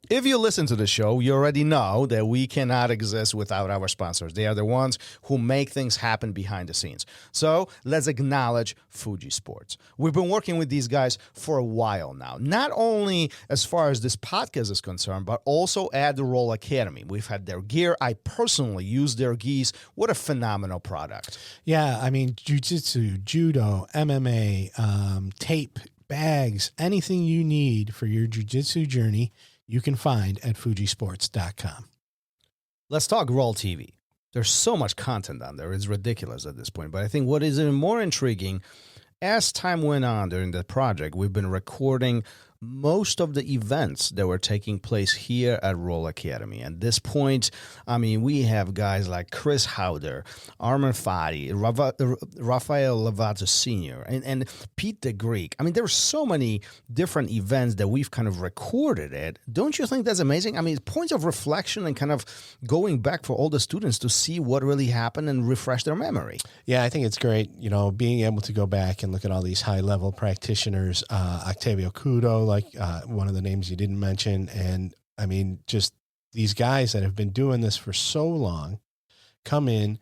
If you listen to the show, you already know that we cannot exist without our sponsors. They are the ones who make things happen behind the scenes. So let's acknowledge Fuji Sports. We've been working with these guys for a while now, not only as far as this podcast is concerned, but also at the Roll Academy. We've had their gear. I personally use their gis. What a phenomenal product. Yeah, I mean, jiu-jitsu, judo, MMA, tape, bags, anything you need for your jiu-jitsu journey, you can find at fujisports.com. Let's talk Roll TV. There's so much content on there. It's ridiculous at this point. But I think what is even more intriguing, as time went on during the project, we've been recording most of the events that were taking place here at Roll Academy. At this point, I mean, we have guys like Chris Howder, Armin Fati, Rafael Lovato Sr., and Pete the Greek. I mean, there are so many different events that we've kind of recorded it. Don't you think that's amazing? I mean, points of reflection and kind of going back for all the students to see what really happened and refresh their memory. Yeah, I think it's great, you know, being able to go back and look at all these high-level practitioners, Octavio Cudo, like one of the names you didn't mention. And I mean, just these guys that have been doing this for so long come in,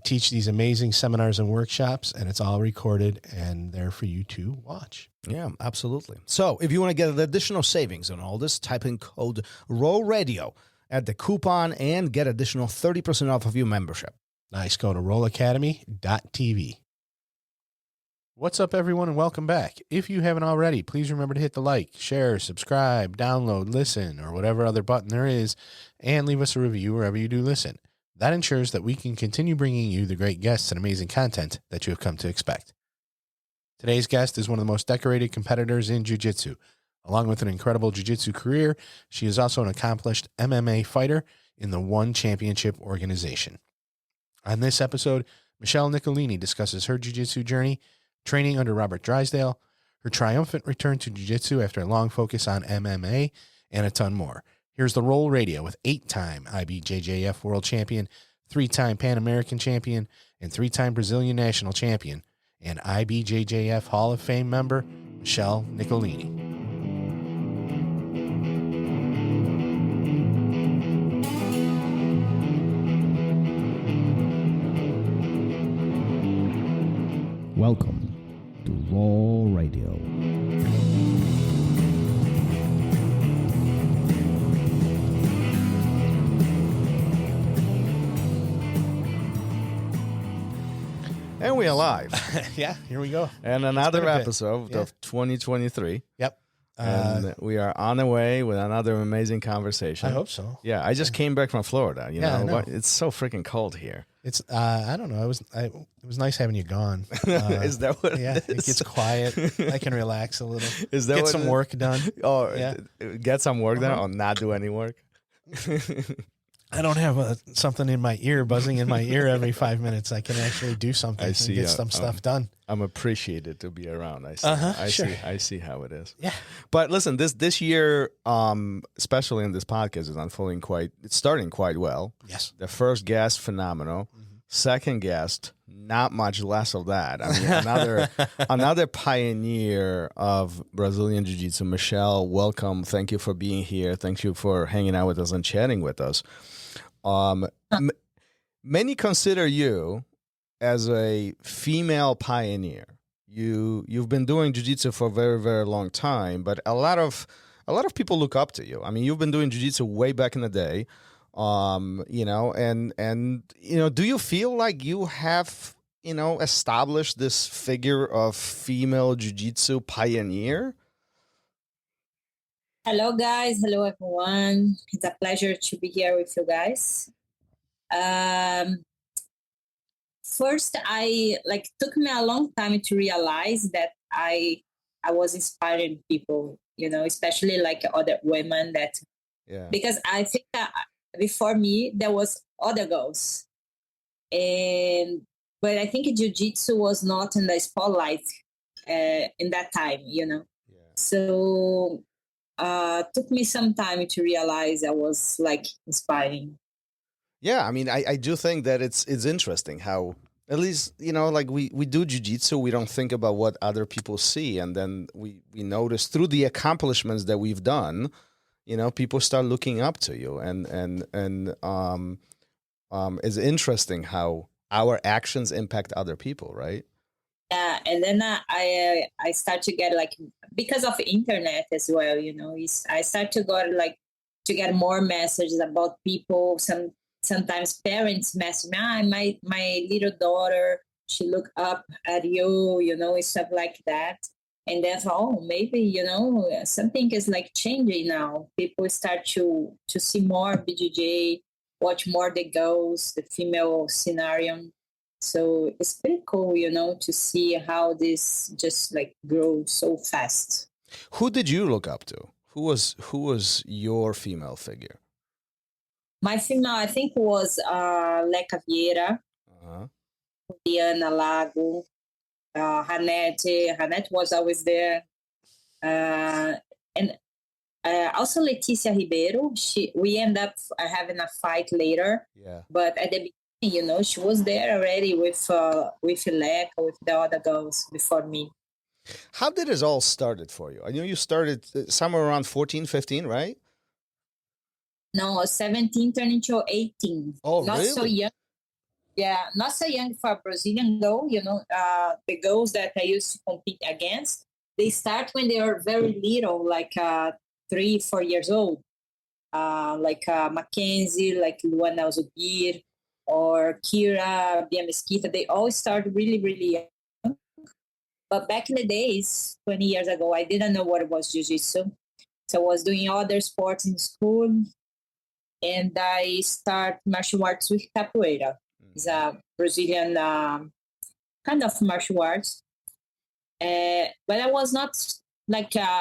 teach these amazing seminars and workshops, and it's all recorded and there for you to watch. Yeah, absolutely. So if you want to get additional savings on all this, type in code ROLLRADIO at the coupon and get additional 30% off of your membership. Nice. Go to rollacademy.tv. What's up, everyone, and welcome back. If you haven't already, please remember to hit the like, share, subscribe, download, listen, or whatever other button there is, and leave us a review wherever you do listen. That ensures that we can continue bringing you the great guests and amazing content that you have come to expect. Today's guest is one of the most decorated competitors in jiu-jitsu. Along with an incredible jiu-jitsu career, she is also an accomplished MMA fighter in the One Championship organization. On this episode, Michelle Nicolini discusses her jiu-jitsu journey, training under Robert Drysdale, her triumphant return to jiu-jitsu after a long focus on MMA, and a ton more. Here's the Roll Radio with 8-time IBJJF world champion, 3-time Pan American champion, and 3-time Brazilian national champion, and IBJJF Hall of Fame member, Michelle Nicolini. Welcome to Roll Radio. And we're live. Yeah, here we go. And another episode of 2023. Yep. And we are on the way with another amazing conversation. I hope so. Yeah, I just came back from Florida. You Yeah, I know, know. it's so freaking cold here. It's I don't know. It was nice having you gone. Is that what? Yeah, it it is? gets quiet. I can relax a little. Is that get what some it- work done? Oh, Yeah. Get some work done Uh-huh. or not do any work? I don't have something in my ear, buzzing in my ear every 5 minutes. I can actually do something I and see, get some stuff done. I'm appreciated to be around. I see. Sure. I see how it is. Yeah. But listen, this year, especially in this podcast, is unfolding it's starting quite well. Yes. The first guest, phenomenal. Second guest, not much less of that. I mean, another pioneer of Brazilian Jiu-Jitsu. Michelle, welcome. Thank you for being here. Thank you for hanging out with us and chatting with us. Many consider you as a female pioneer. You've been doing jiu-jitsu for a very, very long time, but a lot of people look up to you. I mean, you've been doing jiu-jitsu way back in the day. You know, and you know, do you feel like you have, you know, established this figure of female jiu-jitsu pioneer? Hello, guys. Hello, everyone. It's a pleasure to be here with you guys. First, took me a long time to realize that I was inspiring people, you know, especially like other women because I think that before me, there was other girls. But I think jiu-jitsu was not in the spotlight in that time, you know. Yeah. So took me some time to realize I was like inspiring. Yeah, I mean, I do think that it's interesting how, at least, you know, like we do jiu-jitsu, we don't think about what other people see. And then we notice through the accomplishments that we've done, people start looking up to you, and it's interesting how our actions impact other people, right? Yeah, and then I start to get like, because of internet as well, I start to get more messages about people. Sometimes parents message me, my little daughter, she look up at you, stuff like that. And then, maybe, something is like changing now. People start to see more BJJ, watch more the girls, the female scenario. So it's pretty cool, to see how this just like grows so fast. Who did you look up to? Who was your female figure? My female, I think, was Leca Vieira, Diana Lago, Hanette. Hanette was always there. And also Leticia Ribeiro. We end up having a fight later. Yeah. But at the beginning, she was there already with Leca, with the other girls before me. How did it all started for you? I know you started somewhere around 14, 15, right? No, 17 turning to 18. Oh, not really? So young. Yeah, not so young for a Brazilian girl. The girls that I used to compete against, they start when they are very little, like 3-4 years old. Like Mackenzie, like Luana Zubir, or Kira, Bia Mesquita. They all start really, really young. But back in the days, 20 years ago, I didn't know what it was Jiu-Jitsu. So I was doing other sports in school. And I start martial arts with capoeira. It's a Brazilian kind of martial arts. But I was not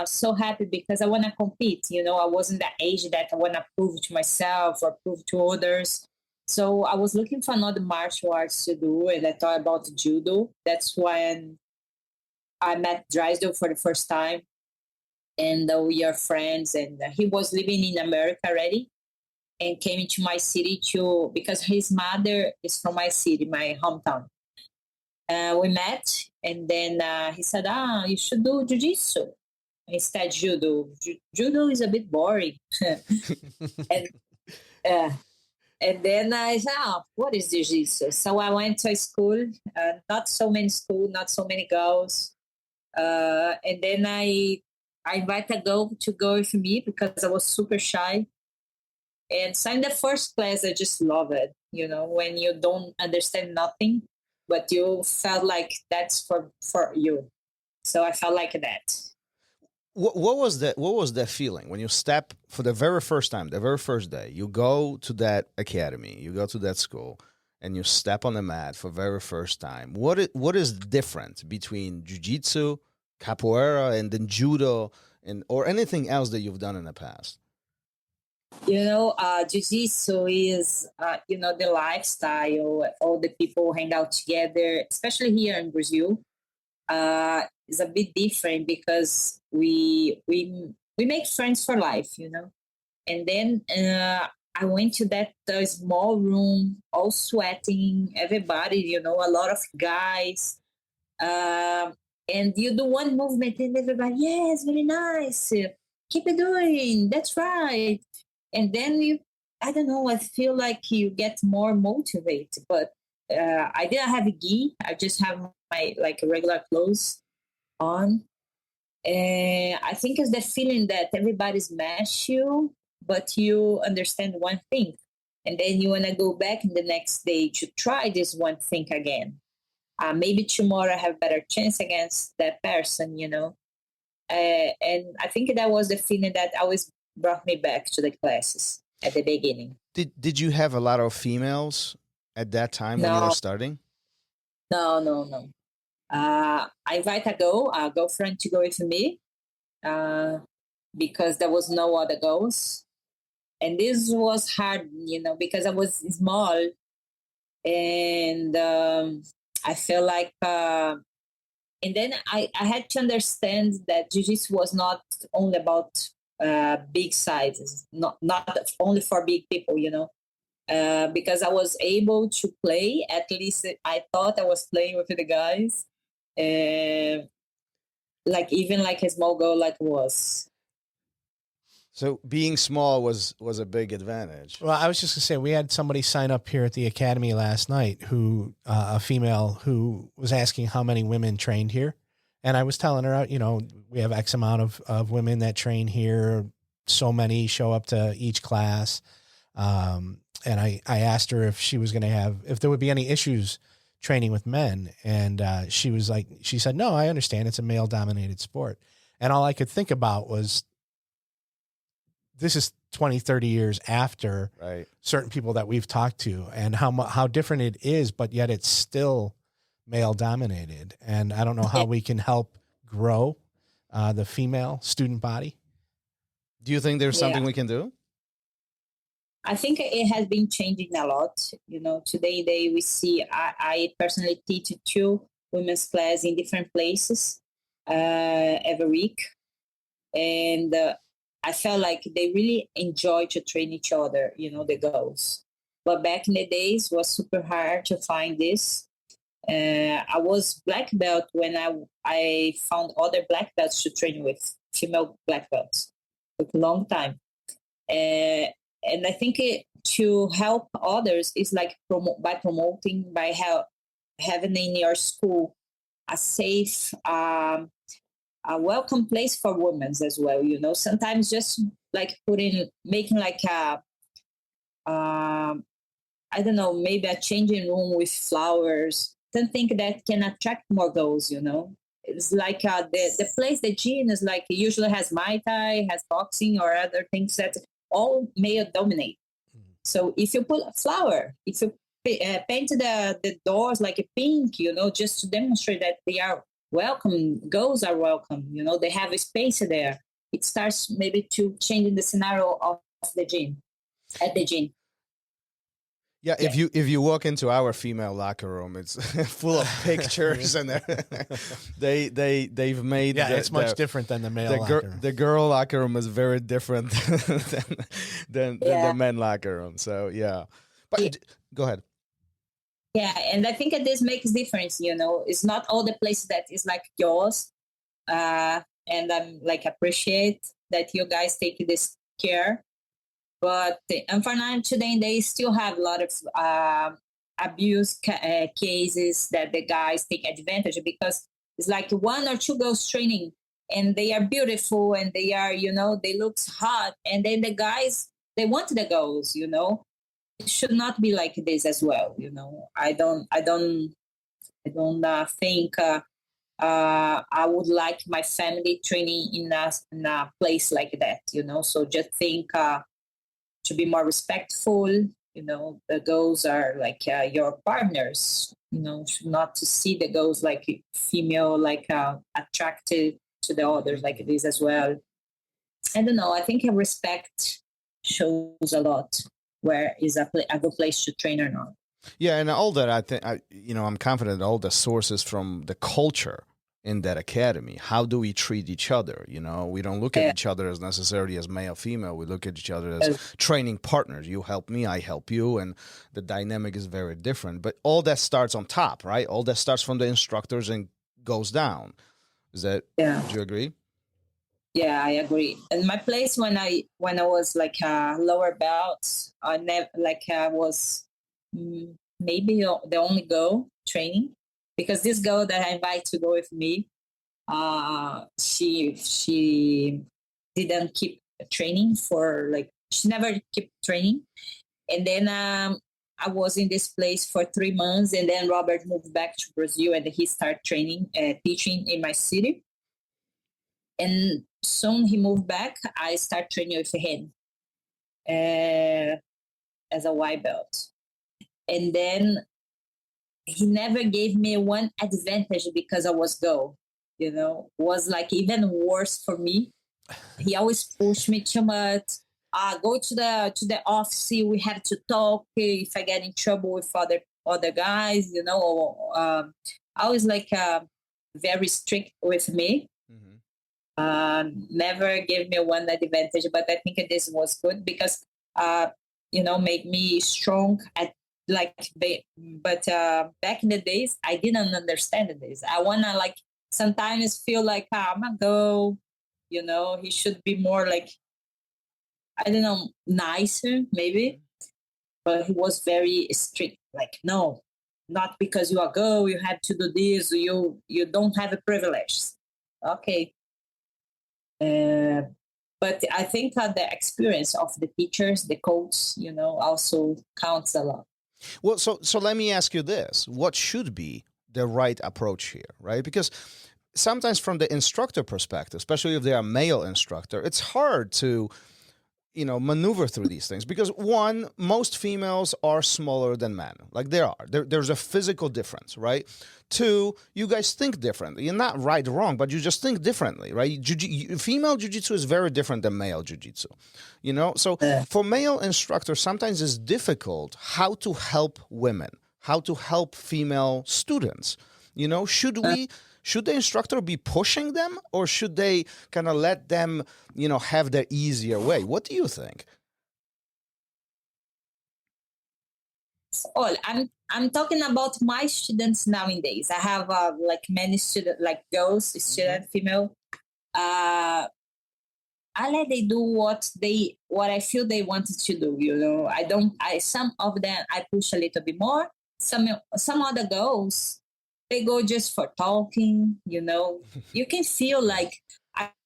so happy because I want to compete. I wasn't that age that I want to prove to myself or prove to others. So I was looking for another martial arts to do, and I thought about judo. That's when I met Drysdale for the first time, and we are friends. And he was living in America already, and came into my city because his mother is from my city, my hometown. We met, and then he said, you should do jiu-jitsu instead judo. Judo is a bit boring. And then I said, what is jiu-jitsu? So I went to a school, not so many girls. And then I invited a girl to go with me because I was super shy. And so in the first class, I just love it, when you don't understand nothing, but you felt like that's for you. So I felt like that. What was that feeling when you step for the very first time, the very first day, you go to that academy, you go to that school, and you step on the mat for the very first time? What is different between jiu-jitsu, capoeira, and then judo, or anything else that you've done in the past? Jiu-Jitsu is, the lifestyle. All the people hang out together, especially here in Brazil. Is a bit different because we make friends for life, And then I went to that small room, all sweating, everybody, a lot of guys. And you do one movement and everybody, yes, very nice. Keep it doing. That's right. And then I don't know, I feel like you get more motivated. But I didn't have a gi. I just have my regular clothes on. And I think it's the feeling that everybody smash you, but you understand one thing. And then you want to go back in the next day to try this one thing again. Maybe tomorrow I have better chance against that person, And I think that was the feeling that always brought me back to the classes at the beginning. Did you have a lot of females at that time when you were starting? No. I invite a girlfriend to go with me because there was no other girls. And this was hard, because I was small. And I feel like... and then I had to understand that jiu-jitsu was not only about big sizes, not only for big people, because I was able to play. At least I thought I was playing with the guys, even like a small girl was. So being small was a big advantage. Well, I was just gonna say we had somebody sign up here at the academy last night who a female who was asking how many women trained here, and I was telling her, we have X amount of women that train here. So many show up to each class, and I asked her if she was going to if there would be any issues training with men, and she said, no, I understand it's a male dominated sport, and all I could think about was, this is 20, 30 years after certain people that we've talked to, and how different it is, but yet it's still male dominated. And I don't know how we can help grow the female student body. Do you think there's something we can do? I think it has been changing a lot. Today we see, I personally teach 2 women's class in different places every week. And I felt like they really enjoy to train each other, the girls. But back in the days, it was super hard to find this. I was black belt when I found other black belts to train with, female black belts. It took a long time. And I think to help others is like by promoting, by having in your school a safe, a welcome place for women as well. Sometimes just like making like I don't know, maybe a changing room with flowers. Something that can attract more girls. It's like the place, the gym is like, it usually has Muay Thai, has boxing or other things that all male dominate. So if you put a flower, if you paint the doors like a pink, just to demonstrate that they are welcome, girls are welcome, they have a space there. It starts maybe to changing the scenario of the gym, at the gym. Yeah, if you walk into our female locker room, it's full of pictures, and they've made it's much different than the male locker room. The girl locker room is very different than the men locker room. So but go ahead. Yeah, and I think this makes difference. It's not all the places that is like yours, and I'm like appreciate that you guys take this care. But unfortunately, today they still have a lot of abuse cases that the guys take advantage of, because it's like 1 or 2 girls training and they are beautiful and they are, they look hot. And then the guys, they want the girls, It should not be like this as well, I don't think I would like my family training in a place like that, So just think to be more respectful, the girls are like your partners, not to see the girls like female, like attracted to the others like this as well. I don't know. I think respect shows a lot where is a good place to train or not. Yeah, and all that, I think, I'm confident all the sources from the culture in that academy. How do we treat each other? We don't look at each other as necessarily as male, female. We look at each other as training partners. You help me, I help you, and the dynamic is very different. But all that starts on top, right? All that starts from the instructors and goes down. Is that? Yeah. Do you agree? Yeah, I agree. In my place, when I was like lower belt, I was maybe the only girl training. Because this girl that I invite to go with me, she didn't keep training she never kept training. And then I was in this place for 3 months, and then Robert moved back to Brazil and he started training, teaching in my city. And soon he moved back. I started training with him as a white belt. And then he never gave me one advantage because I was girl, was like even worse for me. He always pushed me too much. Go to the office. We have to talk. If I get in trouble with other guys, always like very strict with me. Mm-hmm. Never gave me one advantage, but I think this was good because made me strong at. But back in the days, I didn't understand this. I wanna sometimes feel like I'm a girl, he should be more like I don't know, nicer maybe, but he was very strict. Like, no, not because you are a girl, you have to do this. You don't have a privilege. Okay. But I think the experience of the teachers, the coaches, also counts a lot. Well, so let me ask you this. What should be the right approach here, right? Because sometimes from the instructor perspective, especially if they are a male instructor, it's hard to maneuver through these things because one, most females are smaller than men. Like there's a physical difference, right? Two, you guys think differently. You're not right or wrong, but you just think differently, right? Female jiu-jitsu is very different than male jiu-jitsu, So for male instructors, sometimes it's difficult how to help women, how to help female students. Should the instructor be pushing them, or should they kind of let them, have their easier way? What do you think? Oh, I'm talking about my students nowadays. I have like many students, like girls, student, female. I let they do what I feel they wanted to do. Some of them I push a little bit more. Some other girls, they go just for talking. You can feel like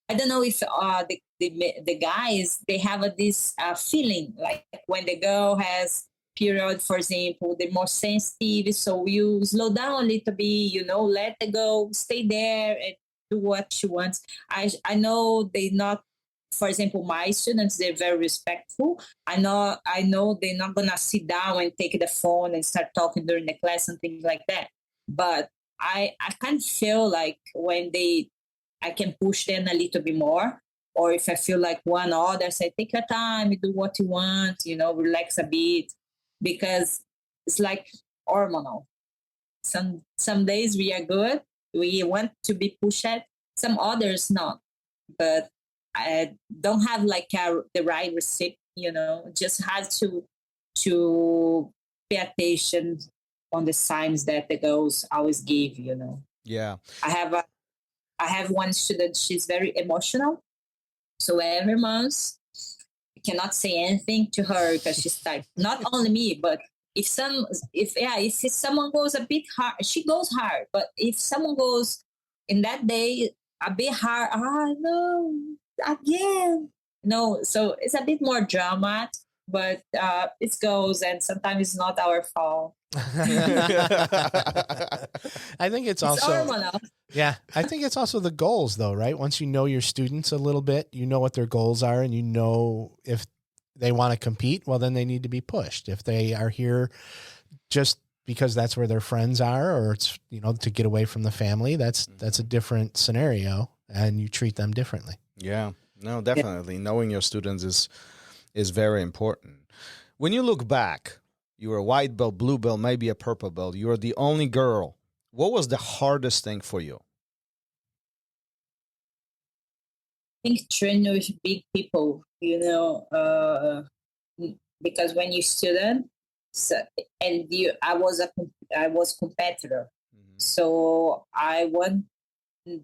I don't know if the guys, they have this feeling like when the girl has period, for example, they're more sensitive, so you slow down a little bit, let the girl stay there and do what she wants. I know they not, for example, my students, they're very respectful. I know they're not gonna sit down and take the phone and start talking during the class and things like that. But I kind of feel like when I can push them a little bit more, or if I feel like one other, say, take your time, do what you want, relax a bit, because it's like hormonal. Some days we are good, we want to be pushed, some others not. But I don't have like the right recipe, just have to pay attention on the signs that the girls always give, Yeah. I have one student, she's very emotional. So every month, I cannot say anything to her because she's like, not only me, but if someone goes a bit hard, she goes hard. But if someone goes in that day a bit hard, no, again. No, so it's a bit more drama, but it goes, and sometimes it's not our fault. I think it's also hormonal. Yeah, I think it's also the goals, though, right? Once you know your students a little bit, you know what their goals are, and if they want to compete, well, then they need to be pushed. If they are here just because that's where their friends are, or it's to get away from the family, that's a different scenario, and you treat them differently. Yeah, no, definitely. Yeah. Knowing your students is very important. When you look back, you were a white belt, blue belt, maybe a purple belt. You were the only girl. What was the hardest thing for you? I think training with big people, because when you're student, I was competitor. Mm-hmm. So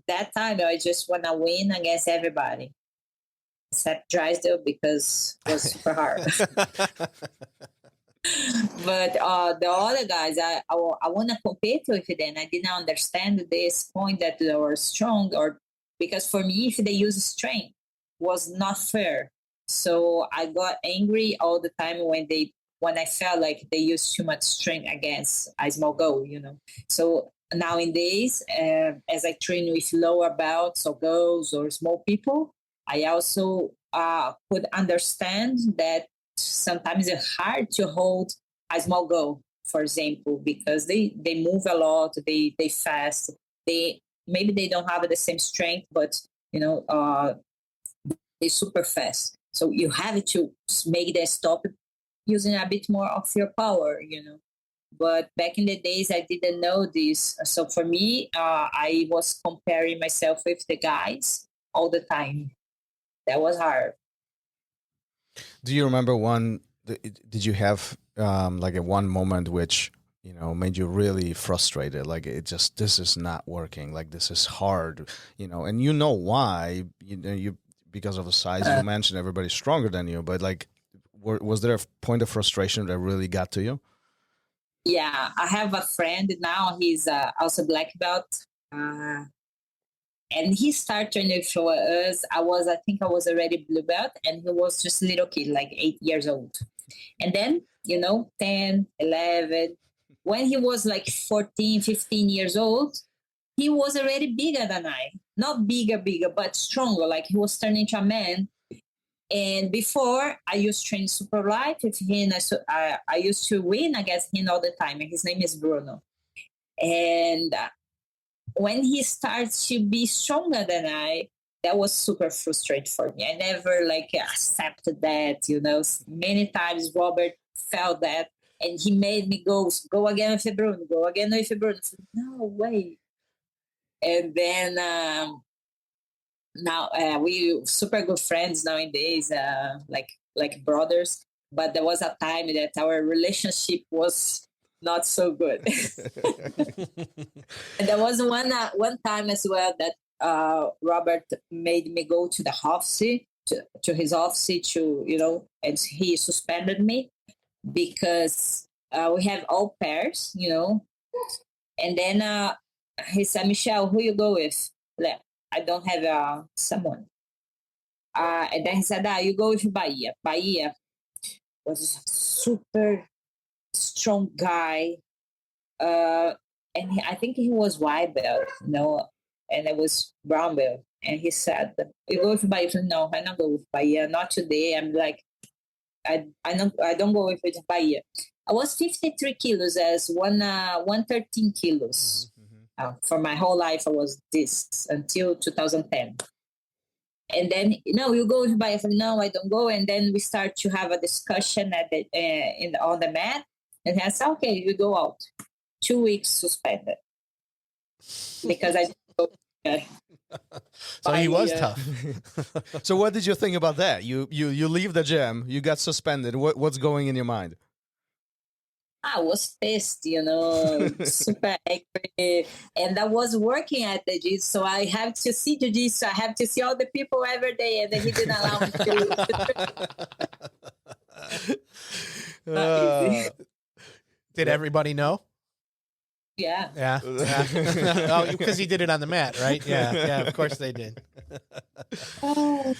that time I just want to win against everybody, except Drysdale because it was super hard. But the other guys, I want to compete with them. I didn't understand this point that they were strong, or because for me, if they use strength, was not fair. So I got angry all the time when I felt like they used too much strength against a small girl, So nowadays, as I train with lower belts or girls or small people, I also could understand that sometimes it's hard to hold a small girl, for example, because they move a lot, they fast, maybe they don't have the same strength, but they're super fast. So you have to make them stop using a bit more of your power, But back in the days, I didn't know this. So for me, I was comparing myself with the guys all the time. That was hard. Do you remember did you have like a one moment which, made you really frustrated? Like this is not working. Like this is hard, and why, because of the size you mentioned, everybody's stronger than you. But like, was there a point of frustration that really got to you? Yeah, I have a friend now. He's also black belt, and he started training for us. I think I was already blue belt, and he was just a little kid, like 8 years old. And then, 10, 11, when he was like 14, 15 years old, he was already bigger than I. Not bigger, but stronger. Like he was turning into a man. And before, I used to train super light with him. I used to win against him all the time. And his name is Bruno. And when he starts to be stronger than I, that was super frustrating for me. I never accepted that, Many times Robert felt that. And he made me go again with Bruno, go again with Bruno. I said, no way. And then now we super good friends nowadays, like brothers. But there was a time that our relationship was not so good. And there was one time as well that Robert made me go to the office, to his office, and he suspended me because we have all pairs, And then he said, Michelle, who you go with? I don't have someone. And then he said, you go with Bahia. Bahia was a super strong guy. And I think he was white belt, and I was brown belt. And he said, you go with Bahia? I said, no, I don't go with Bahia. Not today. I'm like, I don't go with Bahia. I was 53 kilos as 113 kilos. For my whole life, I was this until 2010. And then, you go with Bahia. I said, no, I don't go. And then we start to have a discussion on the mat. And I said, okay, you go out. 2 weeks suspended. Because I didn't go. So he was tough. So what did you think about that? You leave the gym, you got suspended. What's going in your mind? I was pissed, super angry. And I was working at the Jiu Jitsu, so I have to see Jiu Jitsu. I have to see all the people every day, and then he didn't allow me to. Did everybody know? Yeah. Yeah. Oh, because he did it on the mat, right? Yeah, of course they did. So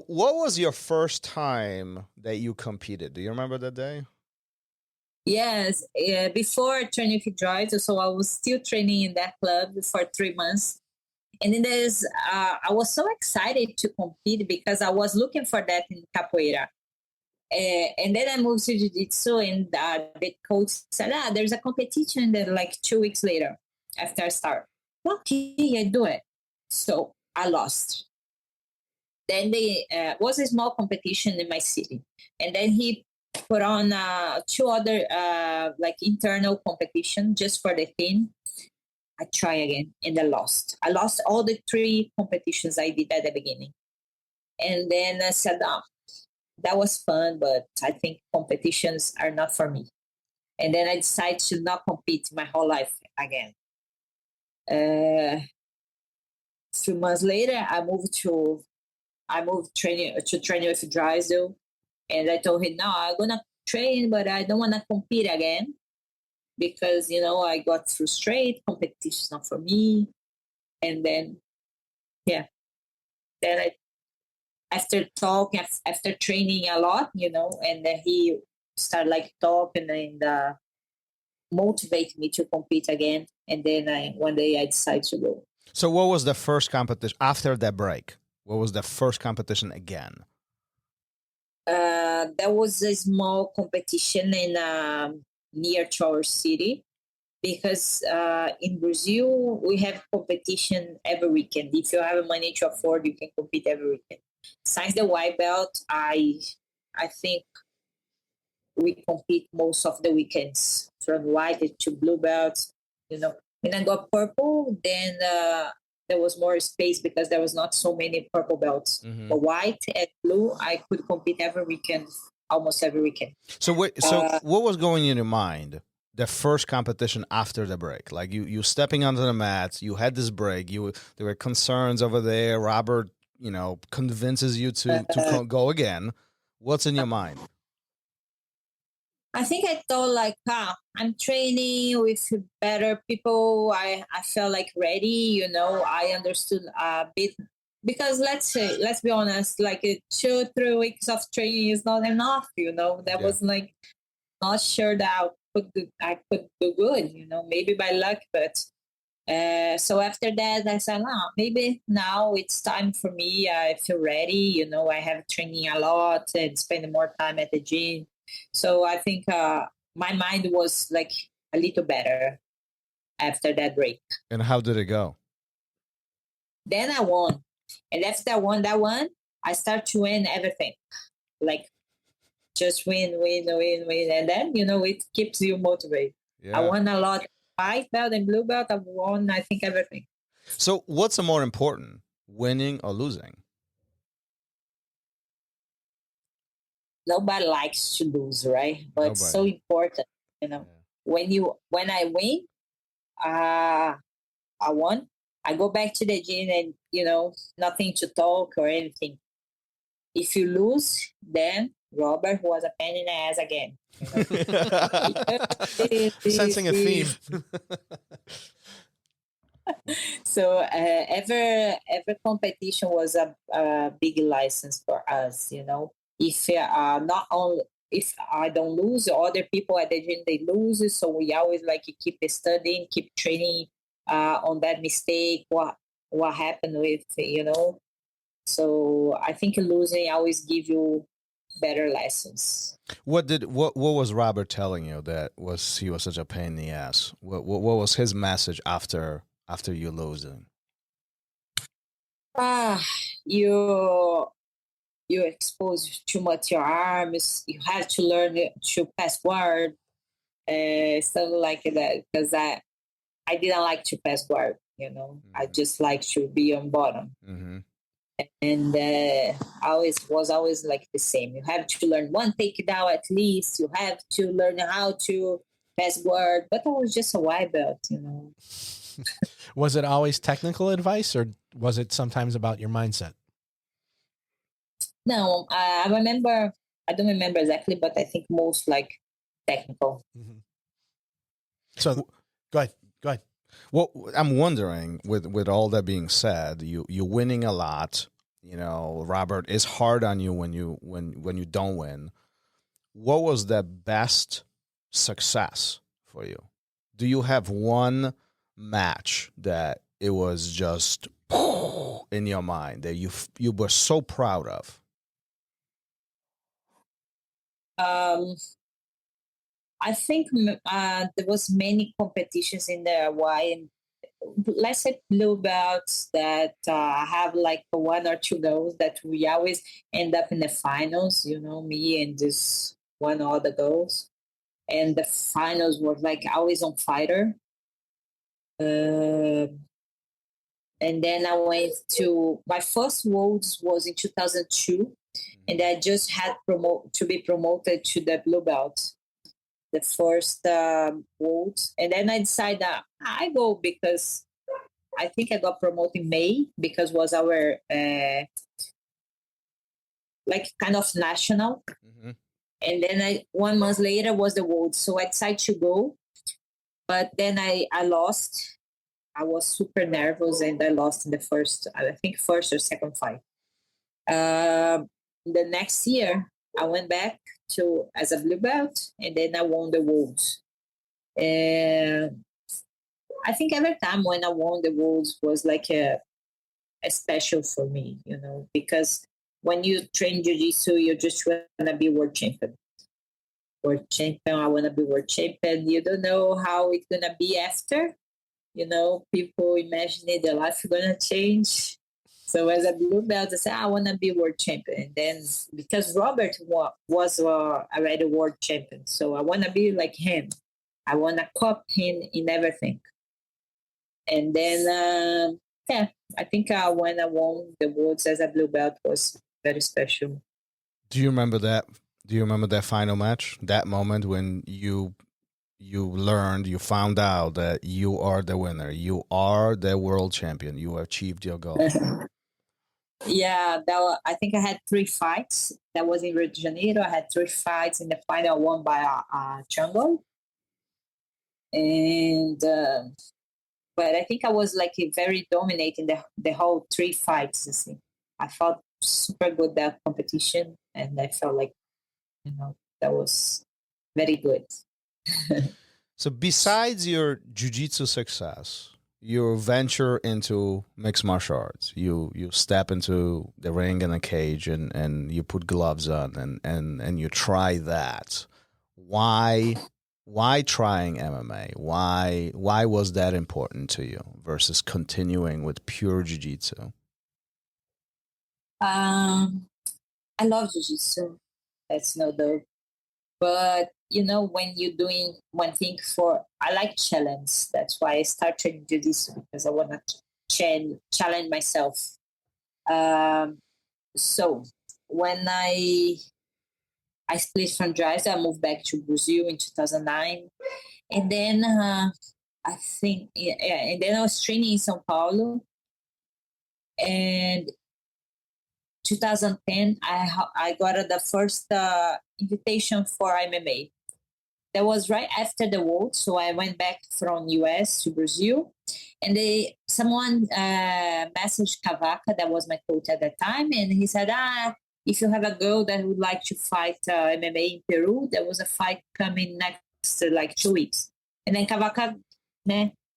what was your first time that you competed? Do you remember that day? Yes, before training with Droid, so I was still training in that club for 3 months. And then I was so excited to compete because I was looking for that in capoeira. And then I moved to Jiu-Jitsu, and the coach said, there's a competition that 2 weeks later after I start. Okay, I do it. So I lost. Then there was a small competition in my city. And then he put on 2 other internal competition just for the team. I try again, and I lost. I lost all the 3 competitions I did at the beginning. And then I said, that was fun, but I think competitions are not for me. And then I decided to not compete my whole life again. 3 months later, I moved training with Drysdale. And I told him, no, I'm going to train, but I don't want to compete again because, I got frustrated. Competition's not for me. And then, after training a lot, and then he started talking and motivate me to compete again. And then one day I decided to go. So what was the first competition after that break? What was the first competition again? There was a small competition in near to our city because in Brazil we have competition every weekend. If you have money to afford, you can compete every weekend. Since the white belt, I think we compete most of the weekends from white to blue belt. When I got purple, then there was more space because there was not so many purple belts. Mm-hmm. But white and blue, I could compete every weekend, almost every weekend. So what was going in your mind? The first competition after the break, like you stepping onto the mat, you had this break. There were concerns over there. Robert convinces you to go again? What's in your mind? I think I thought like, I'm training with better people. I felt like ready, I understood a bit, because let's be honest, like 2-3 weeks of training is not enough, that was like not sure that I could do good, maybe by luck, but so after that I said, maybe now it's time for me. I feel ready, I have training a lot and spending more time at the gym. So I think my mind was like a little better after that break. And how did it go? Then I won. And after I won that one, I start to win everything. Like just win. And then, it keeps you motivated. Yeah. I won a lot. White belt and blue belt, I've won, I think, everything. So what's the more important, winning or losing? Nobody likes to lose, right? But it's so important, Yeah. When I win, I won. I go back to the gym and nothing to talk or anything. If you lose, then Robert was a pain in the ass again. Sensing a theme. So every competition was a big license for us, If not only if I don't lose, other people at the gym they lose. So we always like keep studying, keep training on that mistake. What happened with So I think losing always give you better lessons. What was Robert telling you that he was such a pain in the ass? What was his message after you losing? You expose too much your arms. You have to learn to pass guard, something like that. Because I didn't like to pass guard. Mm-hmm. I just like to be on bottom. Mm-hmm. And was always like the same. You have to learn one takedown at least. You have to learn how to pass guard. But I was just a white belt, Was it always technical advice, or was it sometimes about your mindset? No, I remember. I don't remember exactly, but I think most like technical. Mm-hmm. So, go ahead. Well, I'm wondering, with all that being said, you're winning a lot. Robert is hard on you when you don't win. What was the best success for you? Do you have one match that it was just in your mind that you were so proud of? I think there was many competitions in the Hawaii, let's say blue belts that have like 1 or 2 girls that we always end up in the finals, me and this one other girls. And the finals were like always on fighter. And then I went to, my first Worlds was in 2002. And I just had to be promoted to the blue belt, the first Worlds. And then I decided that I go because I think I got promoted in May because was our like kind of national. Mm-hmm. And then 1 month later was the Worlds. So I decided to go. But then I lost. I was super nervous and I lost in the first or second fight. The next year, I went back as a blue belt, and then I won the Worlds. And I think every time when I won the Worlds was like a special for me, because when you train Jiu Jitsu, you just want to be world champion. World champion, I want to be world champion. You don't know how it's going to be after. People imagine their life is going to change. So as a blue belt, I said, I want to be world champion. And then because Robert was already world champion, so I want to be like him. I want to copy him in everything. And then, I think when I won the Worlds as a blue belt was very special. Do you remember that? Do you remember that final match? That moment when you found out that you are the winner. You are the world champion. You achieved your goal. Yeah, I think I had 3 fights. That was in Rio de Janeiro. I had 3 fights. In the final, won by a jungle. And but I think I was like very dominating the whole 3 fights. I felt super good that competition, and I felt like that was very good. So besides your jiu-jitsu success, your venture into mixed martial arts, you step into the ring and a cage and you put gloves on and you try that. Why trying MMA? Why was that important to you versus continuing with pure jiu-jitsu? I love jiu-jitsu. That's no doubt. But when you're doing one thing I like challenge. That's why I started jiu-jitsu, because I want to challenge myself. So when I split from Drysdale, I moved back to Brazil in 2009, and then I think and then I was training in São Paulo, and 2010 I got the first invitation for MMA. That was right after the World, so I went back from US to Brazil, and someone messaged Cavaca, that was my coach at that time, and he said, if you have a girl that would like to fight MMA in Peru, there was a fight coming next like 2 weeks. And then Cavaca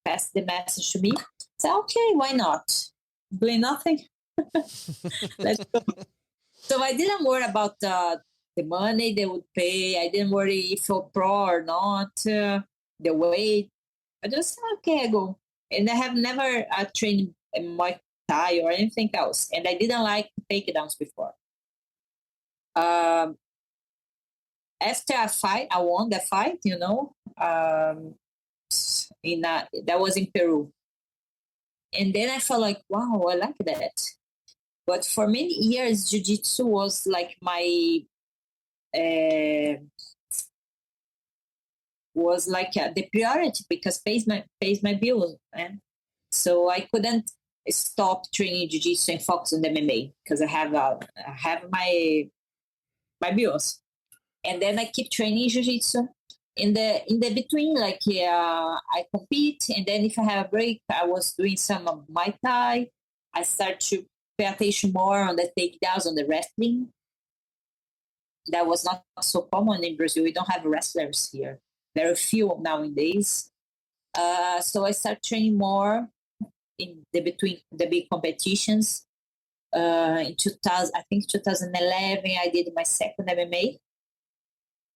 passed the message to me. I said, okay, why not? Doing nothing. Let's go. So I didn't worry about the money they would pay. I didn't worry if you're pro or not, the weight. I just said, okay, I go. And I have never trained Muay Thai or anything else. And I didn't like takedowns before. After a fight, I won the fight, that was in Peru. And then I felt like, wow, I like that. But for many years, jiu-jitsu was like my the priority, because pays my bills, man. So I couldn't stop training jiu-jitsu and focus on the MMA, because I have my bills. And then I keep training jiu-jitsu. In the between, I compete, and then if I have a break, I was doing some of Muay Thai. I start to pay attention more on the takedowns, on the wrestling. That was not so common in Brazil. We don't have wrestlers here. Very few nowadays. So I start training more in the between the big competitions. In 2011, I did my second MMA,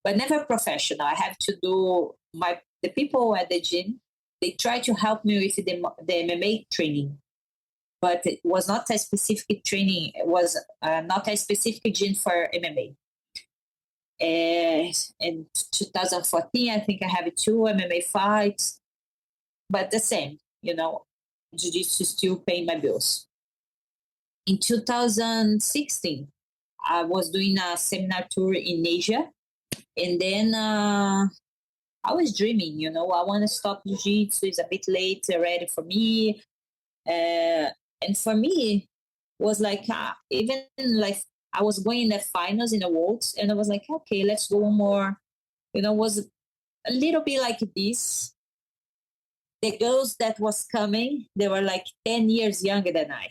but never professional. I have to do the people at the gym. They try to help me with the MMA training, but it was not a specific training. It was not a specific gym for MMA. In 2014, I think I have 2 MMA fights, but the same, jiu-jitsu still paying my bills. In 2016, I was doing a seminar tour in Asia, and then I was dreaming, I want to stop jiu-jitsu. It's a bit late already for me. And for me, was like, even like I was going in the finals in the Worlds, and I was like, okay, let's go more. Was a little bit like this. The girls that was coming, they were like 10 years younger than I.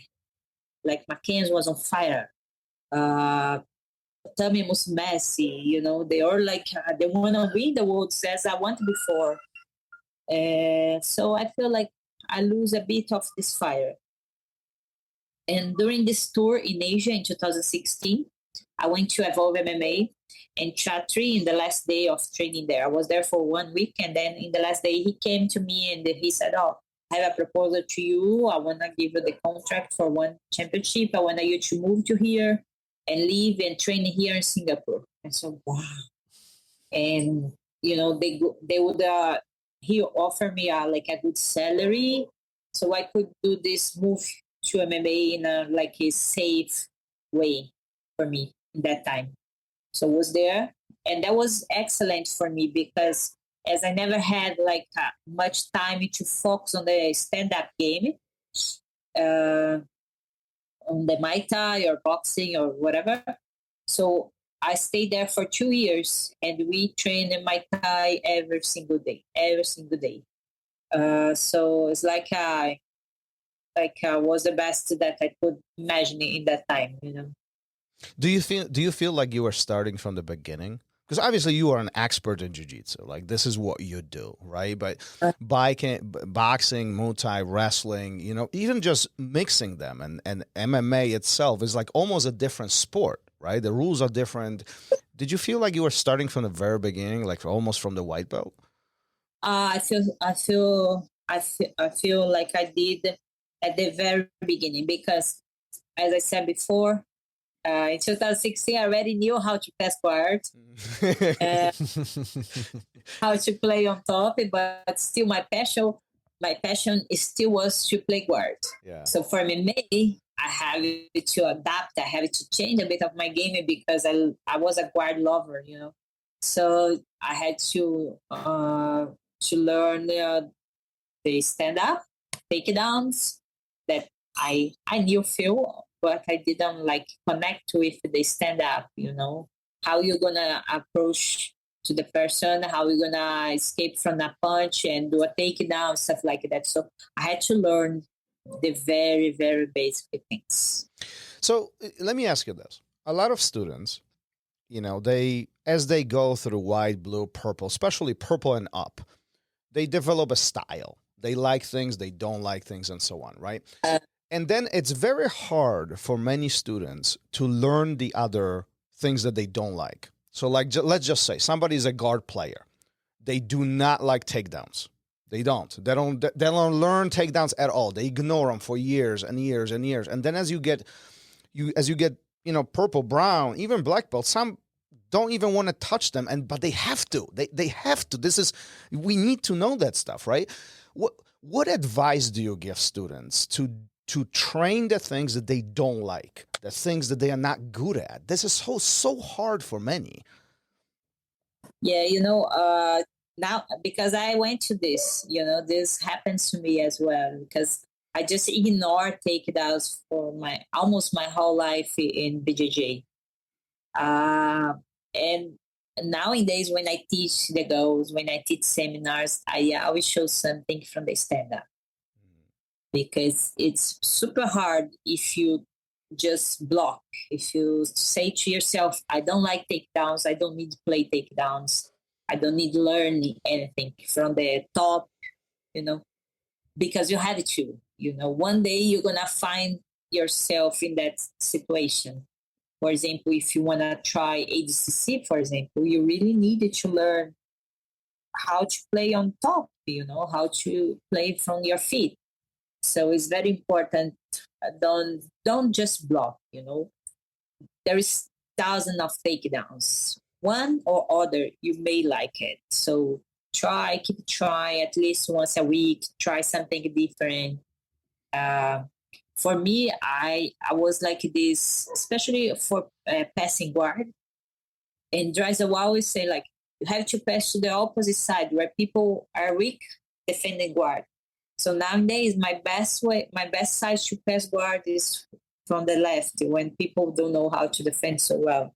Like Mackenzie was on fire. Tammy was messy, they are like, they want to win the Worlds as I want before. So I feel like I lose a bit of this fire. And during this tour in Asia in 2016, I went to Evolve MMA and Chatri in the last day of training there. I was there for 1 week, and then in the last day, he came to me and he said, I have a proposal to you. I want to give you the contract for one championship. I want you to move to here and live and train here in Singapore. And so, wow. And, they would, he offered me a good salary, so I could do this move to MMA in a safe way for me in that time. So I was there, and that was excellent for me, because as I never had much time to focus on the stand-up game, on the Muay Thai or boxing or whatever. So I stayed there for 2 years, and we trained in Muay Thai every single day. So it's like I was the best that I could imagine in that time, you know. Do you feel like you were starting from the beginning? Because obviously you are an expert in jiu-jitsu. Like, this is what you do, right? But boxing, Muay Thai, wrestling, you know, even just mixing them and MMA itself is like almost a different sport, right? The rules are different. Did you feel like you were starting from the very beginning, like almost from the white belt? I feel like I did at the very beginning, because, as I said before, in 2016, I already knew how to pass guard, how to play on top, but still my passion still was to play guard. Yeah. So for me, I have to adapt. I have to change a bit of my game, because I was a guard lover, you know. So I had to learn the stand up, takedowns that I knew feel, but I didn't like connect with the stand up, you know. How you're gonna approach to the person, how you're gonna escape from a punch and do a takedown, stuff like that. So I had to learn the very, very basic things. So let me ask you this. A lot of students, you know, as they go through white, blue, purple, especially purple and up, they develop a style. They like things, they don't like things, and so on, right? And then it's very hard for many students to learn the other things that they don't like. So like, let's just say somebody's a guard player. They do not like takedowns. They don't learn takedowns at all. They ignore them for years and years and years. And then as you get, you know, purple, brown, even black belts, some don't even want to touch them, but they have to. They have to. We need to know that stuff, right? What advice do you give students to train the things that they don't like, the things that they are not good at? This is so hard for many. Yeah, you know, now, because I went to this, you know, this happens to me as well, because I just ignored takedowns for almost my whole life in BJJ. And nowadays, when I teach the girls, when I teach seminars, I always show something from the stand-up, because it's super hard if you just block. If you say to yourself, I don't like takedowns, I don't need to play takedowns, I don't need to learn anything from the top, you know, because you have to, you know, one day you're going to find yourself in that situation. For example, if you want to try ADCC, for example, you really needed to learn how to play on top, you know, how to play from your feet. So it's very important. Don't just block, you know. There is thousands of takedowns. One or other, you may like it. So keep trying at least once a week. Try something different. For me, I was like this, especially for passing guard. And Drysdale always say, like, you have to pass to the opposite side where people are weak, defending guard. So nowadays, my best side to pass guard is from the left, when people don't know how to defend so well.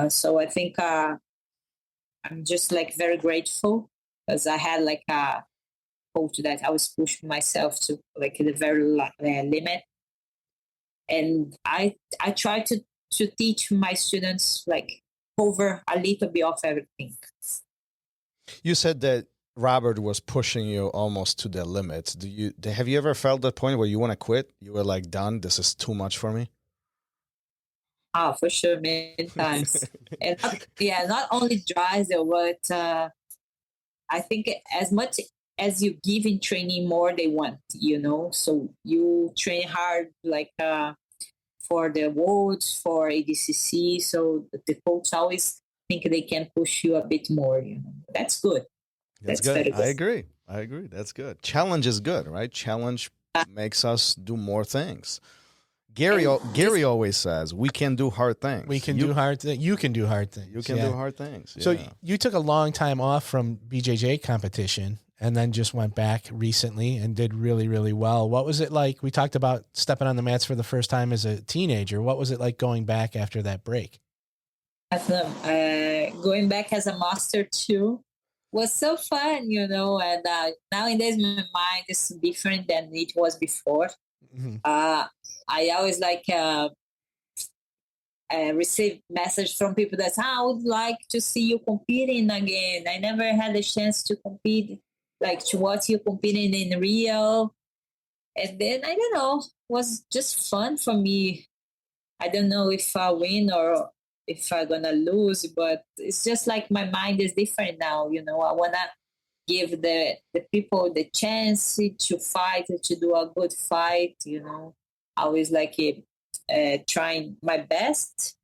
So I think I'm just like very grateful, because I had like a coach that I was pushing myself to like the very limit. And I try to teach my students, like, cover a little bit of everything. You said that Robert was pushing you almost to the limits. Have you ever felt that point where you want to quit? You were like, done, this is too much for me? Oh, for sure, many times. And not only Drysdale, but I think as much as you give in training, more they want, you know. So you train hard, like for the worlds, for ADCC. So the coach always think they can push you a bit more, you know. That's good. That's good. I agree. That's good. Challenge is good, right? Challenge makes us do more things. Gary always says, we can do hard things. We can do hard things. You can do hard things. You can do hard things. Yeah. So you took a long time off from BJJ competition. and then just went back recently and did really, really well. What was it like? We talked about stepping on the mats for the first time as a teenager. What was it like going back after that break? Going back as a master too was so fun, and nowadays my mind is different than it was before. Mm-hmm. I always receive message from people that say, I would like to see you competing again. I never had a chance to compete, to watch you competing in Rio. And then, I don't know, was just fun for me. I don't know if I win or if I'm going to lose, but it's just my mind is different now. I want to give the people the chance to fight, to do a good fight, I always trying my best.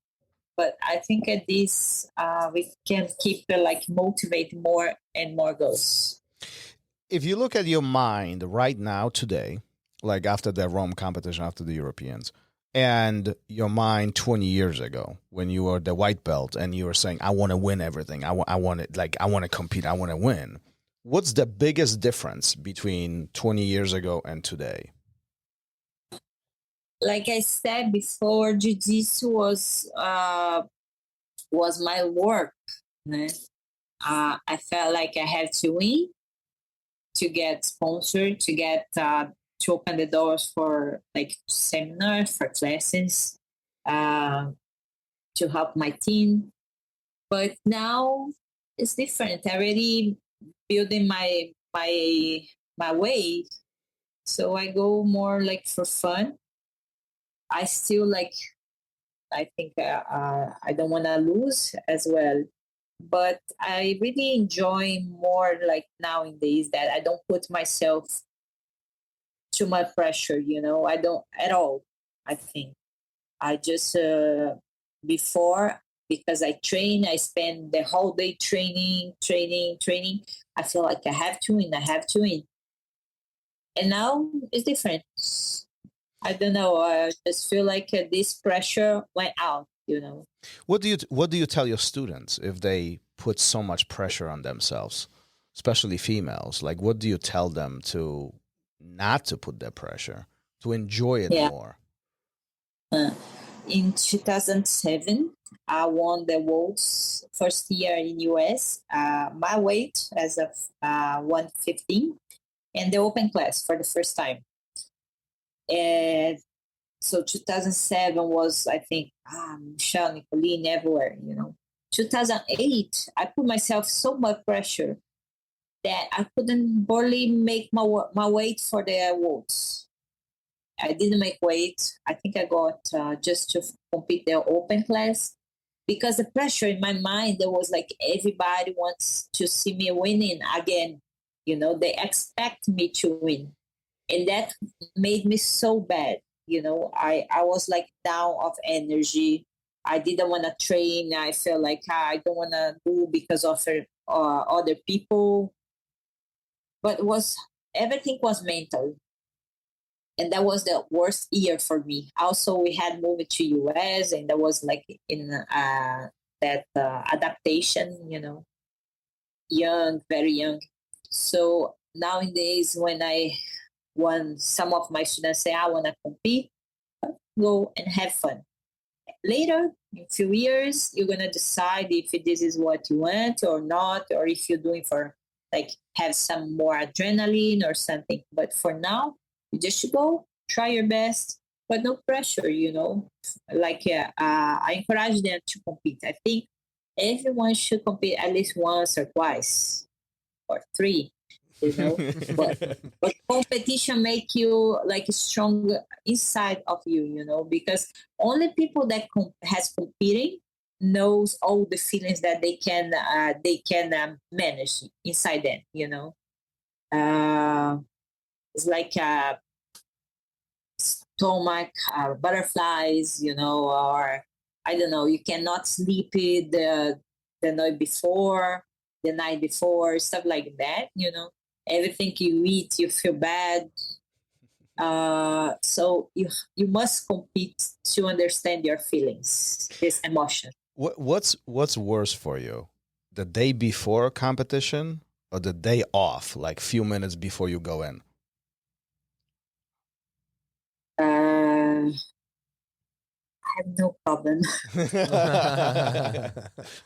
But I think at this, we can keep motivate more and more goals. If you look at your mind right now today, after the Rome competition, after the Europeans, and your mind 20 years ago when you were the white belt and you were saying, I want to win everything. I want to compete. I want to win. What's the biggest difference between 20 years ago and today? Like I said before, Jiu Jitsu was my work. I felt like I had to win to get sponsored, to get to open the doors for seminars, for classes, to help my team. But now it's different. I already building my way, so I go more for fun. I still I think I don't want to lose as well, but I really enjoy more nowadays that I don't put myself too much pressure, I don't at all. I think I just before, because I train, I spend the whole day training. I feel like I have to win. And now it's different. I don't know. I just feel like this pressure went out, What do you tell your students if they put so much pressure on themselves, especially females? What do you tell them to not to put that pressure, to enjoy it more? In 2007, I won the Worlds first year in US. My weight as of 115, and the open class for the first time. And so 2007 was, I think, Michelle, Nicolini, everywhere, 2008, I put myself so much pressure that I couldn't barely make my weight for the Worlds. I didn't make weight. I think I got just to compete the open class, because the pressure in my mind, there was everybody wants to see me winning again. They expect me to win. And that made me so bad. I was down of energy. I didn't want to train. I felt like I don't want to do because of other people. But everything was mental. And that was the worst year for me. Also, we had moved to US, and that was in that adaptation, young, very young. So nowadays, when some of my students say, I want to compete, go and have fun. Later, in a few years, you're going to decide if this is what you want or not, or if you're doing for have some more adrenaline or something. But for now, you just should go, try your best, but no pressure, I encourage them to compete. I think everyone should compete at least once or twice or three. But competition make you strong inside of you, because only people that has competing knows all the feelings that they can manage inside them. It's stomach, butterflies, or I don't know. You cannot sleep the night before, stuff like that. Everything you eat, you feel bad. So you must compete to understand your feelings, this emotion. What's worse for you, the day before competition or the day off, like few minutes before you go in? I have no problem.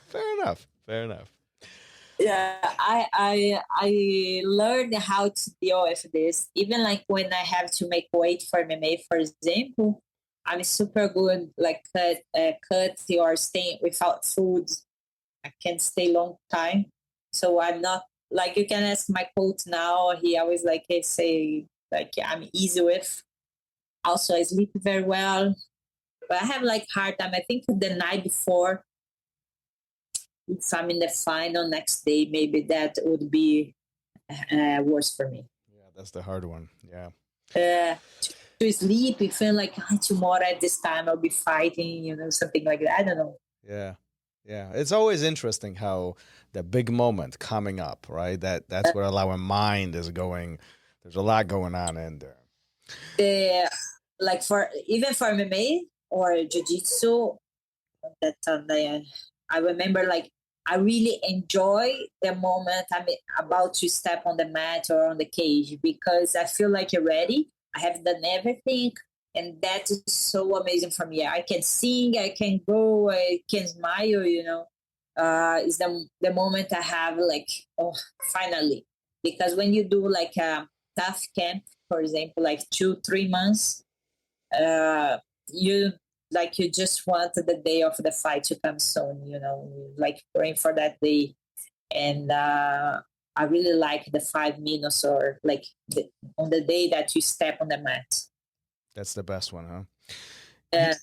Fair enough. Yeah, I learned how to deal with this. Even like when I have to make weight for MMA, for example, I'm super good like cut or staying without food. I can stay long time, so I'm not like, you can ask my coach now. He always like say like I'm easy with. Also, I sleep very well, but I have like hard time. I think the night before, if I'm in the final next day, maybe that would be worse for me. Yeah, that's the hard one. Yeah. To sleep, you feel like tomorrow at this time I'll be fighting, something like that. I don't know. Yeah. It's always interesting how the big moment coming up, right? That's where our mind is going. There's a lot going on in there. Like even for MMA or Jiu Jitsu, that I remember like I really enjoy the moment I'm about to step on the mat or on the cage, because I feel like you're ready. I have done everything, and that is so amazing for me. I can sing, I can go, I can smile, It's the moment I have like, oh, finally. Because when you do like a tough camp, for example, like 2-3 months, you just want the day of the fight to come soon, like praying for that day. And I really like the 5 minutes or like on the day that you step on the mat. That's the best one, huh? Yeah.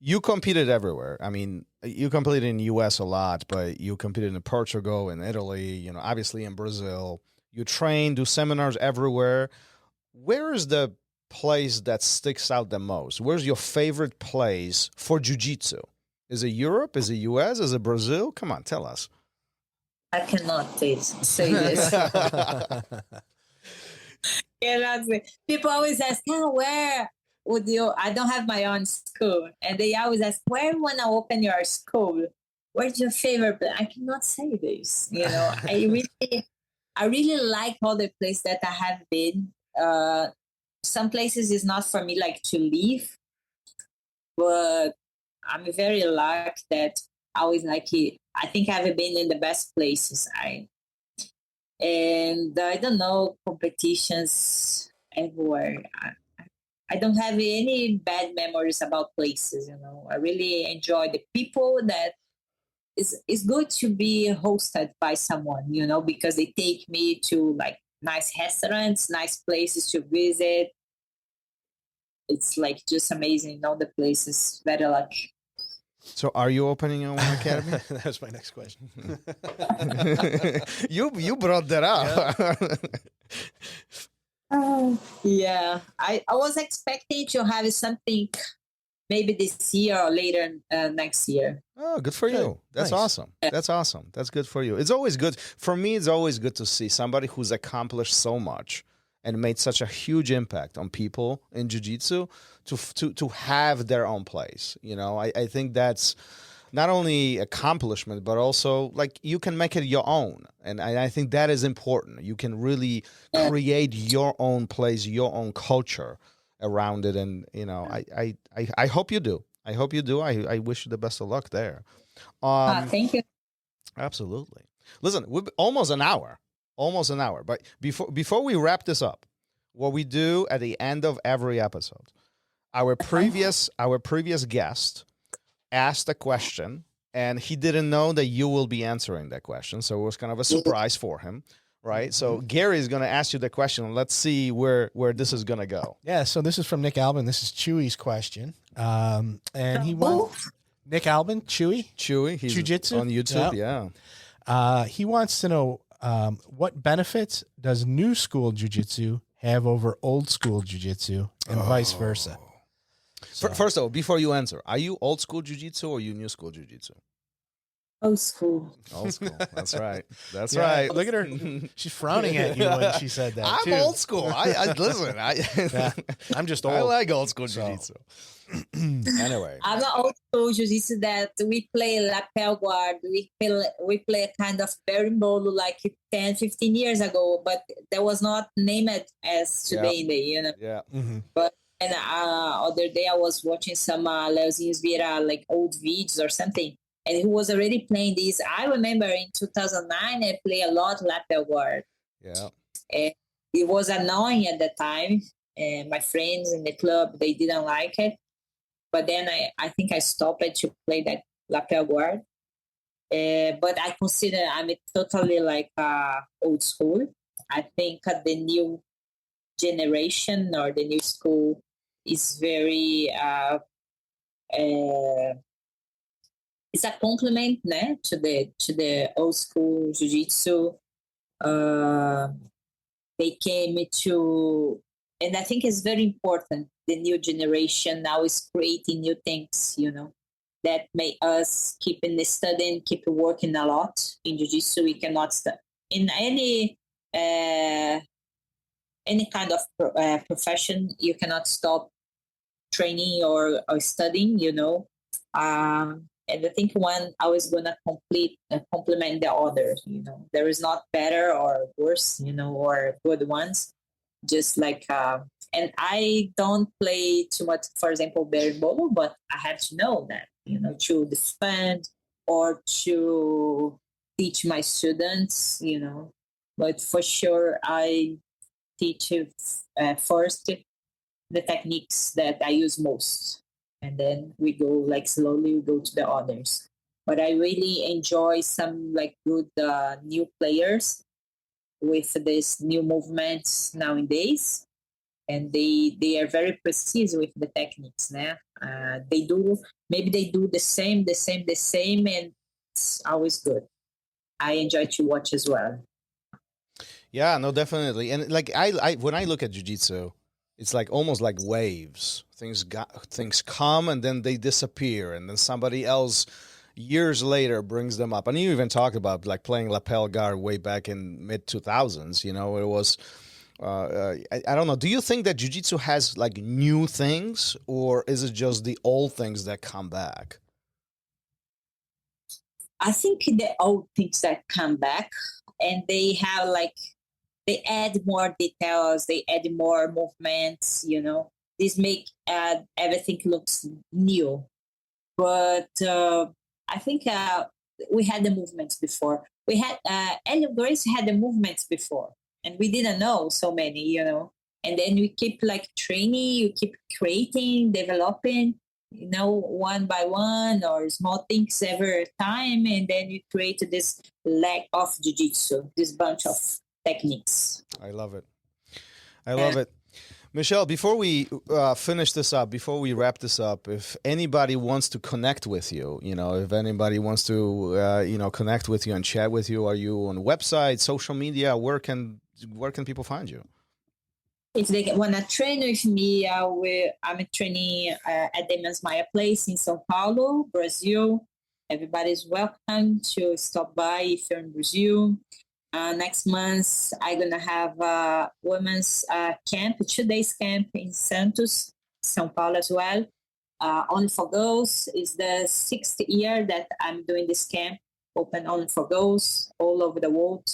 You competed everywhere. I mean, you competed in the U.S. a lot, but you competed in Portugal, in Italy, obviously in Brazil. You train, do seminars everywhere. Where is the place that sticks out the most? Where's your favorite place for jiu-jitsu? Is it Europe? Is it U.S.? Is it Brazil? Come on, tell us. I cannot say this. People always ask, where would you? I don't have my own school, and they always ask, where you want to open your school? Where's your favorite place? I cannot say this. I really like all the places that I have been. Some places is not for me like to live, but I'm very lucky that I always like it. I think I've been in the best places. I don't know, competitions everywhere. I don't have any bad memories about places. I really enjoy the people. That it's good to be hosted by someone. Because they take me to like nice restaurants, nice places to visit. It's like just amazing. All the places, very lucky. So are you opening your own academy? That's my next question. You brought that up. Yeah. I was expecting to have something maybe this year or later next year. Oh, good for you. That's nice. Awesome. That's awesome. That's good for you. It's always good. For me, it's always good to see somebody who's accomplished so much and made such a huge impact on people in jiu-jitsu to have their own place. I think that's not only accomplishment, but also like you can make it your own. And I think that is important. You can really create your own place, your own culture around it. And, I hope you do. I hope you do. I wish you the best of luck there. Thank you. Absolutely. Listen, we're almost an hour. But before we wrap this up, what we do at the end of every episode, our previous guest asked a question, and he didn't know that you will be answering that question. So it was kind of a surprise for him, right? So Gary is going to ask you the question. Let's see where this is going to go. Yeah, so this is from Nick Albin. This is Chewy's question. And he wants Nick Albin, Chewy, he's Jiu Jitsu on YouTube, yeah. He wants to know what benefits does new school jiu-jitsu have over old school jiu-jitsu and vice versa? So. First of all, before you answer, are you old school jiu-jitsu or you new school jiu-jitsu? Old school. Old school. That's right. That's right. Look at her. She's frowning at you when she said that. I'm too. old school. I listen. I'm just old. I like old school jiu-jitsu. Anyway, I'm an old school jiu-jitsu that we play lapel guard. We play a kind of berimbolo like 10, 15 years ago, but that was not named as today, Yeah. Mm-hmm. But and other day I was watching some Leozinho's Vieira like old videos or something, and he was already playing these. I remember in 2009 I played a lot lapel guard. Yeah. And it was annoying at the time, and my friends in the club, they didn't like it. But then I think I stopped to play that lapel guard. But I consider I'm totally like old school. I think the new generation or the new school is very it's a compliment to the old school jiu-jitsu. They came to, and I think it's very important. The new generation now is creating new things, that make us keep in the studying, keep working a lot in jiu-jitsu. We cannot stop in any kind of profession. You cannot stop training or studying, and I think one always gonna complement the other. There is not better or worse, or good ones. Just like, and I don't play too much, for example, berimbolo, but I have to know that, to defend or to teach my students, But for sure, I teach first the techniques that I use most. And then we go like slowly, we go to the others. But I really enjoy some like good new players with this new movements nowadays. And they are very precise with the techniques. They do the same, and it's always good. I enjoy to watch as well. Yeah, no, definitely. And like I when I look at jiu-jitsu, it's like almost like waves. Things come and then they disappear, and then somebody else years later brings them up. And you even talked about like playing lapel guard way back in mid 2000s. It was. I don't know. Do you think that jiu-jitsu has like new things, or is it just the old things that come back? I think the old things that come back, and they have like, they add more details, they add more movements, This make everything looks new. But I think we had the movements before. We had Elio Grace had the movements before, and we didn't know so many, And then we keep like training, you keep creating, developing, one by one or small things every time, and then you create this leg of jiu-jitsu, this bunch of techniques. I love it. I love it. Michelle, before we finish this up, before we wrap this up, if anybody wants to connect with you, if anybody wants to, connect with you and chat with you, are you on website, social media? Where can people find you? If they want to train with me, I'm training at the Mansmaia Place in São Paulo, Brazil. Everybody's welcome to stop by if you're in Brazil. Next month, I'm going to have a women's camp, 2 days camp in Santos, São Paulo as well. Only for girls. It's the 6th year that I'm doing this camp, open only for girls all over the world.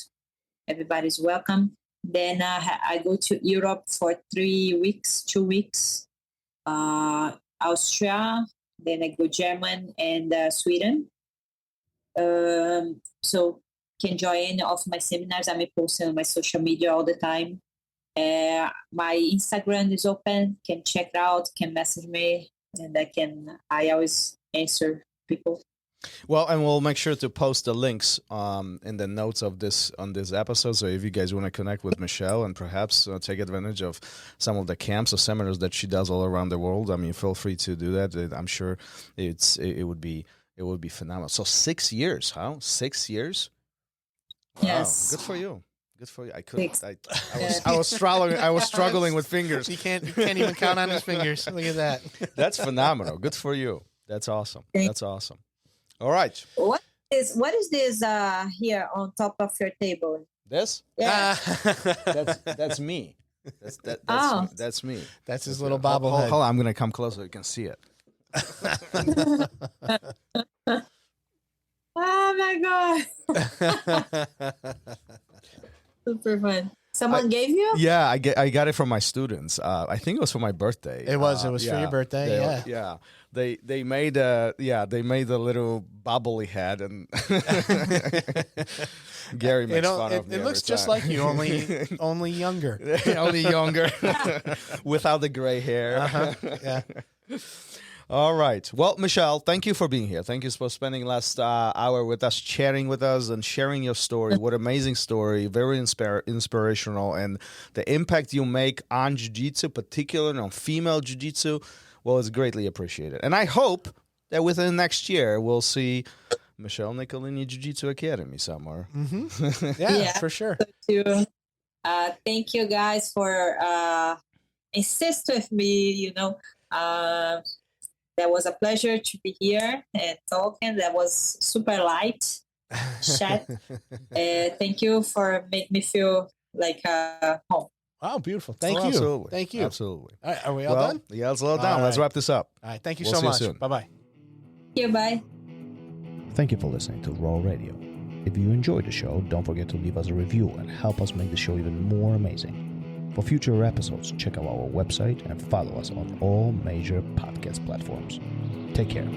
Everybody's welcome. Then I go to Europe for 2 weeks, Austria, then I go German and Sweden. So can join any of my seminars. I'm posting on my social media all the time. My Instagram is open. Can check it out, can message me, and I always answer people. Well, and we'll make sure to post the links in the notes of this episode. So if you guys want to connect with Michelle and perhaps take advantage of some of the camps or seminars that she does all around the world, feel free to do that. I'm sure it would be phenomenal. So 6 years, huh? 6 years. Wow. Yes. Good for you. Good for you. I was struggling with fingers. You can't even count on his fingers. Look at that. That's phenomenal. Good for you. That's awesome. That's awesome. All right. What What is this here on top of your table? This? Yeah. That's me. That's me. That's his little bobblehead. Hold on, I'm gonna come closer so you can see it. Oh my god. Super fun. Someone gave you? Yeah, I got it from my students. I think it was for my birthday. It was for your birthday. Yeah. They made a little bobbly head, and Gary makes fun of me. It looks just like you, only younger. Only younger, without the gray hair. Yeah. All right. Well, Michelle, thank you for being here. Thank you for spending last hour with us, chatting with us, and sharing your story. What an amazing story. Very inspirational. And the impact you make on jiu-jitsu, particularly on female jiu-jitsu, well, it's greatly appreciated. And I hope that within next year, we'll see Michelle Nicolini Jiu-Jitsu Academy somewhere. Mm-hmm. Yeah, for sure. So thank you guys for insist with me, that was a pleasure to be here and talking. That was super light chat. Thank you for making me feel like home. Wow, beautiful. Thank you. Absolutely. Thank you. Absolutely. All right, are we all done? Yeah, let's all done. Let's wrap this up. All right. Thank you We'll so see you much. soon. Bye-bye. Yeah, bye. Thank you for listening to Raw Radio. If you enjoyed the show, don't forget to leave us a review and help us make the show even more amazing. For future episodes, check out our website and follow us on all major podcast platforms. Take care.